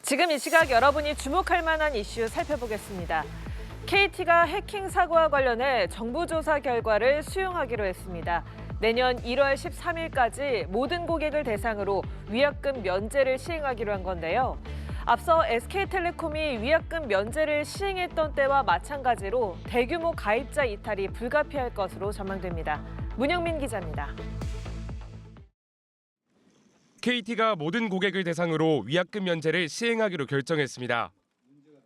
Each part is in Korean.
지금 이 시각 여러분이 주목할 만한 이슈 살펴보겠습니다. KT가 해킹 사고와 관련해 정부 조사 결과를 수용하기로 했습니다. 내년 1월 13일까지 모든 고객을 대상으로 위약금 면제를 시행하기로 한 건데요. 앞서 SK텔레콤이 위약금 면제를 시행했던 때와 마찬가지로 대규모 가입자 이탈이 불가피할 것으로 전망됩니다. 문영민 기자입니다. KT가 모든 고객을 대상으로 위약금 면제를 시행하기로 결정했습니다.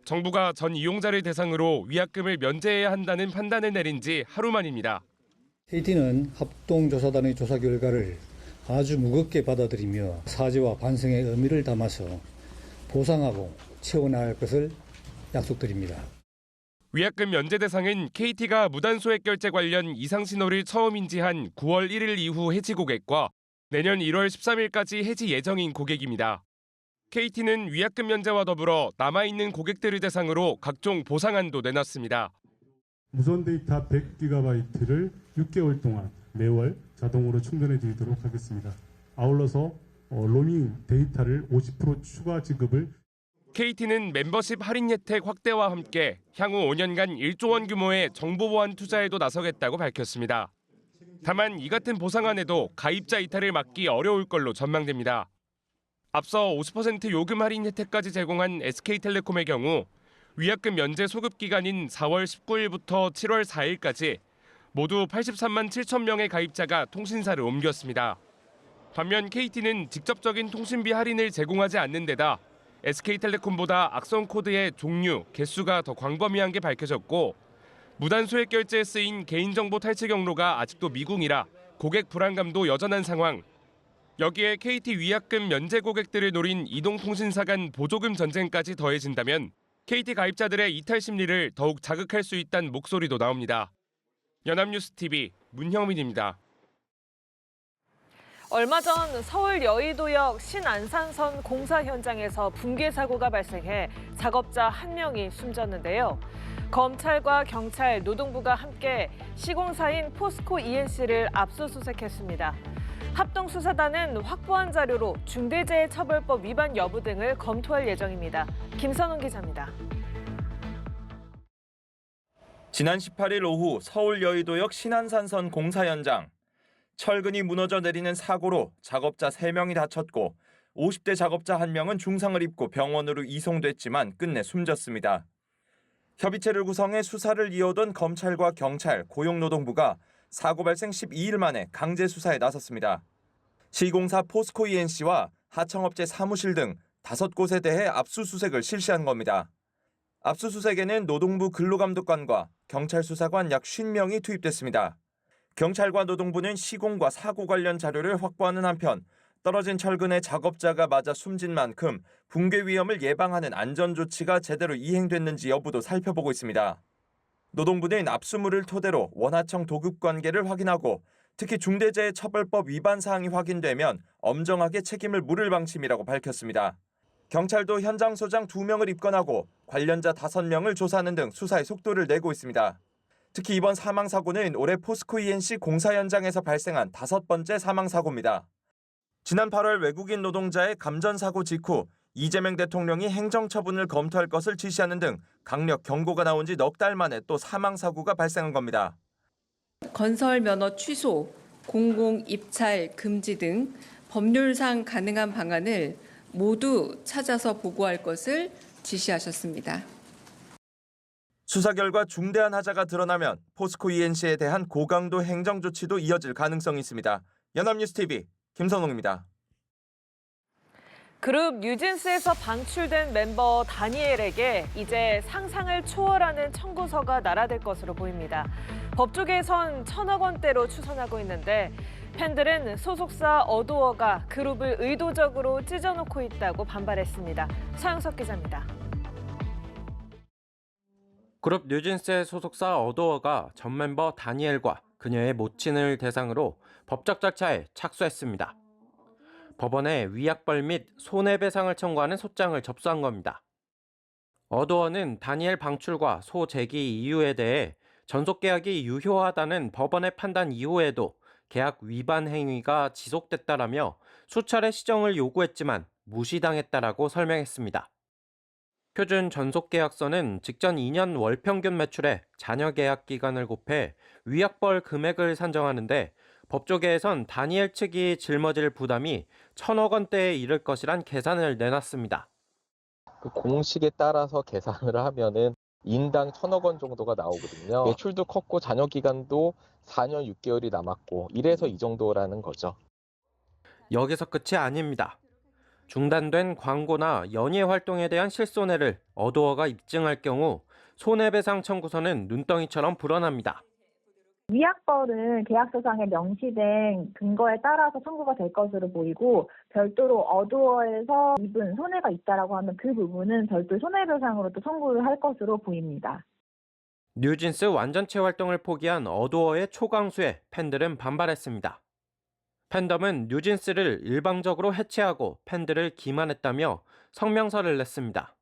정부가 전 이용자를 대상으로 위약금을 면제해야 한다는 판단을 내린 지 하루 만입니다. KT는 합동조사단의 조사 결과를 아주 무겁게 받아들이며 사죄와 반성의 의미를 담아서 보상하고 채워나갈 것을 약속드립니다. 위약금 면제 대상은 KT가 무단소액 결제 관련 이상 신호를 처음 인지한 9월 1일 이후 해지 고객과 내년 1월 13일까지 해지 예정인 고객입니다. KT는 위약금 면제와 더불어 남아있는 고객들을 대상으로 각종 보상안도 내놨습니다. 무선 데이터 100GB를 6개월 동안 매월 자동으로 충전해 드리도록 하겠습니다. 아울러서 로밍 데이터를 50% 추가 지급을 KT는 멤버십 할인 혜택 확대와 함께 향후 5년간 1조 원 규모의 정보 보안 투자에도 나서겠다고 밝혔습니다. 다만 이 같은 보상안에도 가입자 이탈을 막기 어려울 걸로 전망됩니다. 앞서 50% 요금 할인 혜택까지 제공한 SK텔레콤의 경우 위약금 면제 소급 기간인 4월 19일부터 7월 4일까지 모두 83만 7천 명의 가입자가 통신사를 옮겼습니다. 반면 KT는 직접적인 통신비 할인을 제공하지 않는 데다 SK텔레콤보다 악성 코드의 종류, 개수가 더 광범위한 게 밝혀졌고 무단소액 결제에 쓰인 개인정보 탈취 경로가 아직도 미궁이라 고객 불안감도 여전한 상황. 여기에 KT 위약금 면제 고객들을 노린 이동통신사 간 보조금 전쟁까지 더해진다면 KT 가입자들의 이탈 심리를 더욱 자극할 수 있다는 목소리도 나옵니다. 연합뉴스TV 문형민입니다. 얼마 전 서울 여의도역 신안산선 공사 현장에서 붕괴 사고가 발생해 작업자 1명이 숨졌는데요. 검찰과 경찰, 노동부가 함께 시공사인 포스코 ENC를 압수수색했습니다. 합동수사단은 확보한 자료로 중대재해처벌법 위반 여부 등을 검토할 예정입니다. 김선웅 기자입니다. 지난 18일 오후 서울 여의도역 신안산선 공사 현장. 철근이 무너져 내리는 사고로 작업자 3명이 다쳤고 50대 작업자 1명은 중상을 입고 병원으로 이송됐지만 끝내 숨졌습니다. 협의체를 구성해 수사를 이어오던 검찰과 경찰, 고용노동부가 사고 발생 12일 만에 강제 수사에 나섰습니다. 시공사 포스코 ENC와 하청업체 사무실 등 5곳에 대해 압수수색을 실시한 겁니다. 압수수색에는 노동부 근로감독관과 경찰 수사관 약 50명이 투입됐습니다. 경찰과 노동부는 시공과 사고 관련 자료를 확보하는 한편 떨어진 철근에 작업자가 맞아 숨진 만큼 붕괴 위험을 예방하는 안전조치가 제대로 이행됐는지 여부도 살펴보고 있습니다. 노동부는 압수물을 토대로 원하청 도급 관계를 확인하고 특히 중대재해처벌법 위반 사항이 확인되면 엄정하게 책임을 물을 방침이라고 밝혔습니다. 경찰도 현장 소장 2명을 입건하고 관련자 5명을 조사하는 등 수사에 속도를 내고 있습니다. 특히 이번 사망사고는 올해 포스코 ENC 공사 현장에서 발생한 5번째 사망사고입니다. 지난 8월 외국인 노동자의 감전사고 직후 이재명 대통령이 행정처분을 검토할 것을 지시하는 등 강력 경고가 나온 지 넉 달 만에 또 사망사고가 발생한 겁니다. 건설 면허 취소, 공공 입찰 금지 등 법률상 가능한 방안을 모두 찾아서 보고할 것을 지시하셨습니다. 수사 결과 중대한 하자가 드러나면 포스코 ENC에 대한 고강도 행정 조치도 이어질 가능성이 있습니다. 연합뉴스TV 김선웅입니다. 그룹 뉴진스에서 방출된 멤버 다니엘에게 이제 상상을 초월하는 청구서가 날아들 것으로 보입니다. 법조계에선 1,000억 원대로 추산하고 있는데 팬들은 소속사 어도어가 그룹을 의도적으로 찢어놓고 있다고 반발했습니다. 서영석 기자입니다. 그룹 뉴진스의 소속사 어도어가 전 멤버 다니엘과 그녀의 모친을 대상으로 법적 절차에 착수했습니다. 법원에 위약벌 및 손해배상을 청구하는 소장을 접수한 겁니다. 어도어는 다니엘 방출과 소재기 이유에 대해 전속계약이 유효하다는 법원의 판단 이후에도 계약 위반 행위가 지속됐다라며 수차례 시정을 요구했지만 무시당했다라고 설명했습니다. 표준 전속계약서는 직전 2년 월 평균 매출에 잔여 계약 기간을 곱해 위약벌 금액을 산정하는데 법조계에선 다니엘 측이 짊어질 부담이 1,000억 원대에 이를 것이란 계산을 내놨습니다. 그 공식에 따라서 계산을 하면은 인당 1,000억 원 정도가 나오거든요. 매출도 컸고 잔여 기간도 4년 6개월이 남았고 이래서 이 정도라는 거죠. 여기서 끝이 아닙니다. 중단된 광고나 연예 활동에 대한 실손해를 어도어가 입증할 경우 손해배상 청구서는 눈덩이처럼 불어납니다. 위약벌은 계약서상에 명시된 근거에 따라서 청구가 될 것으로 보이고 별도로 어도어에서 입은 손해가 있다라고 하면 그 부분은 별도 손해배상으로 또 청구를 할 것으로 보입니다. 뉴진스 완전체 활동을 포기한 어도어의 초강수에 팬들은 반발했습니다. 팬덤은 뉴진스를 일방적으로 해체하고 팬들을 기만했다며 성명서를 냈습니다.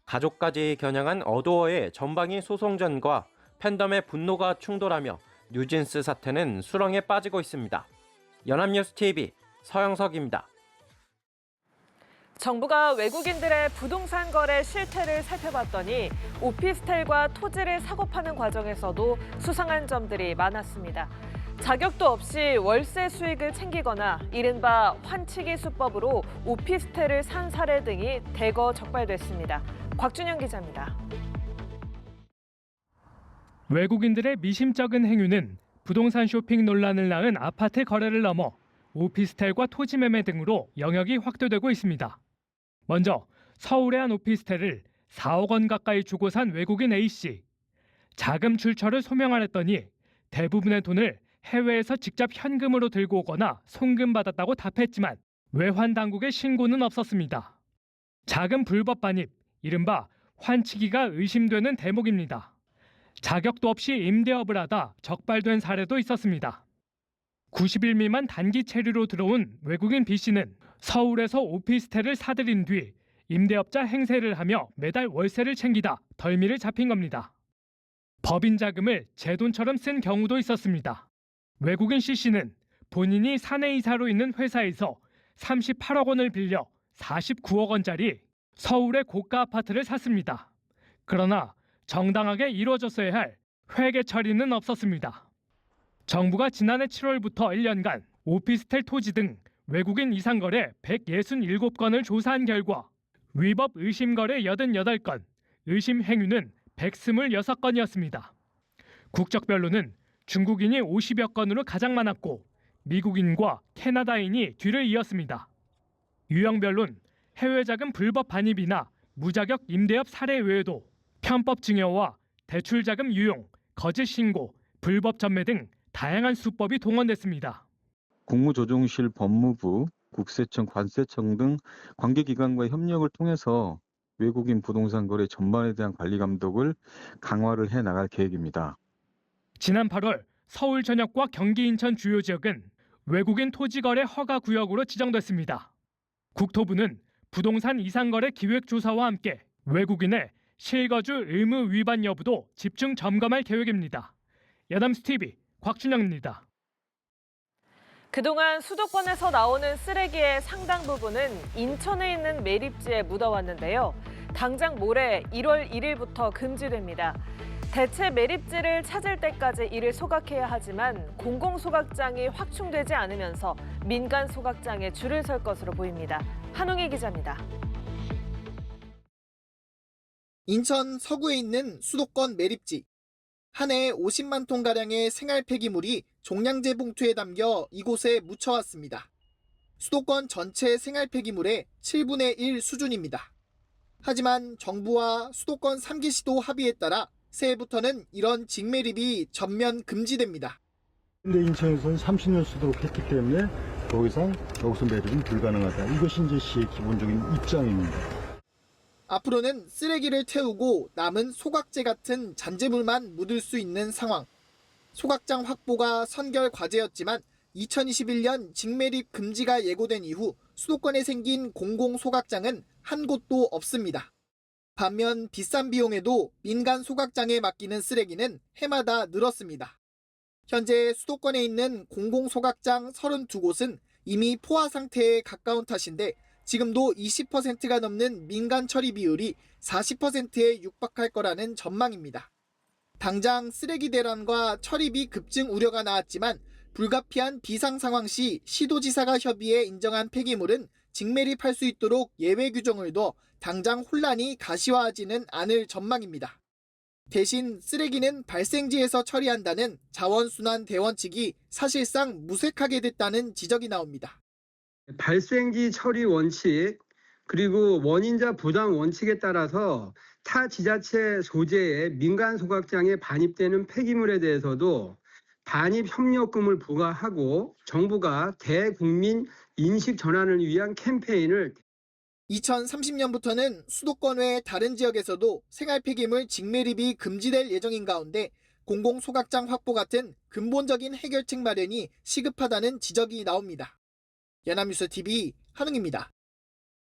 가족까지 겨냥한 어도어의 전방위 소송전과 팬덤의 분노가 충돌하며 뉴진스 사태는 수렁에 빠지고 있습니다. 연합뉴스TV 서영석입니다. 정부가 외국인들의 부동산 거래 실태를 살펴봤더니 오피스텔과 토지를 사고 파는 과정에서도 수상한 점들이 많았습니다. 자격도 없이 월세 수익을 챙기거나 이른바 환치기 수법으로 오피스텔을 산 사례 등이 대거 적발됐습니다. 곽준영 기자입니다. 외국인들의 미심쩍은 행위는 부동산 쇼핑 논란을 낳은 아파트 거래를 넘어 오피스텔과 토지 매매 등으로 영역이 확대되고 있습니다. 먼저 서울의 한 오피스텔을 4억 원 가까이 주고 산 외국인 A씨. 자금 출처를 소명하랬더니 대부분의 돈을 해외에서 직접 현금으로 들고 오거나 송금받았다고 답했지만 외환 당국의 신고는 없었습니다. 자금 불법 반입, 이른바 환치기가 의심되는 대목입니다. 자격도 없이 임대업을 하다 적발된 사례도 있었습니다. 90일 미만 단기 체류로 들어온 외국인 B씨는 서울에서 오피스텔을 사들인 뒤 임대업자 행세를 하며 매달 월세를 챙기다 덜미를 잡힌 겁니다. 법인 자금을 제 돈처럼 쓴 경우도 있었습니다. 외국인 C씨는 본인이 사내이사로 있는 회사에서 38억 원을 빌려 49억 원짜리 서울의 고가 아파트를 샀습니다. 그러나 정당하게 이루어졌어야 할 회계 처리는 없었습니다. 정부가 지난해 7월부터 1년간 오피스텔 토지 등 외국인 이상 거래 167건을 조사한 결과 위법 의심 거래 88건, 의심 행위는 126건이었습니다. 국적별로는 중국인이 50여 건으로 가장 많았고 미국인과 캐나다인이 뒤를 이었습니다. 유형별론 해외 자금 불법 반입이나 무자격 임대업 사례 외에도 편법 증여와 대출 자금 유용, 거짓 신고, 불법 전매 등 다양한 수법이 동원됐습니다. 국무조정실, 법무부, 국세청, 관세청 등 관계기관과의 협력을 통해서 외국인 부동산 거래 전반에 대한 관리 감독을 강화를 해 나갈 계획입니다. 지난 8월 서울 전역과 경기 인천 주요 지역은 외국인 토지 거래 허가 구역으로 지정됐습니다. 국토부는 부동산 이상 거래 기획 조사와 함께 외국인의 실거주 의무 위반 여부도 집중 점검할 계획입니다. 연합뉴스TV 곽준영입니다. 그동안 수도권에서 나오는 쓰레기의 상당 부분은 인천에 있는 매립지에 묻어왔는데요. 당장 모레 1월 1일부터 금지됩니다. 대체 매립지를 찾을 때까지 이를 소각해야 하지만 공공소각장이 확충되지 않으면서 민간 소각장에 줄을 설 것으로 보입니다. 한웅희 기자입니다. 인천 서구에 있는 수도권 매립지. 한 해에 50만 톤가량의 생활 폐기물이 종량제 봉투에 담겨 이곳에 묻혀왔습니다. 수도권 전체 생활 폐기물의 7분의 1 수준입니다. 하지만 정부와 수도권 3개 시도 합의에 따라 새해부터는 이런 직매립이 전면 금지됩니다. 근데 인천에서는 30년 쓰도록 했기 때문에 더 이상 여기서 매립은 불가능하다. 이것이 이제 시의 기본적인 입장입니다. 앞으로는 쓰레기를 태우고 남은 소각재 같은 잔재물만 묻을 수 있는 상황. 소각장 확보가 선결 과제였지만 2021년 직매립 금지가 예고된 이후 수도권에 생긴 공공소각장은 한 곳도 없습니다. 반면 비싼 비용에도 민간 소각장에 맡기는 쓰레기는 해마다 늘었습니다. 현재 수도권에 있는 공공소각장 32곳은 이미 포화 상태에 가까운 탓인데 지금도 20%가 넘는 민간 처리 비율이 40%에 육박할 거라는 전망입니다. 당장 쓰레기 대란과 처리비 급증 우려가 나왔지만 불가피한 비상 상황 시 시도지사가 협의해 인정한 폐기물은 직매립할 수 있도록 예외 규정을 둬 당장 혼란이 가시화하지는 않을 전망입니다. 대신 쓰레기는 발생지에서 처리한다는 자원순환 대원칙이 사실상 무색하게 됐다는 지적이 나옵니다. 발생지 처리 원칙 그리고 원인자 부담 원칙에 따라서 타 지자체 소재의 민간 소각장에 반입되는 폐기물에 대해서도 반입 협력금을 부과하고 정부가 대국민 인식 전환을 위한 캠페인을 2030년부터는 수도권 외 다른 지역에서도 생활 폐기물 직매립이 금지될 예정인 가운데 공공소각장 확보 같은 근본적인 해결책 마련이 시급하다는 지적이 나옵니다. 연합뉴스 TV 한웅입니다.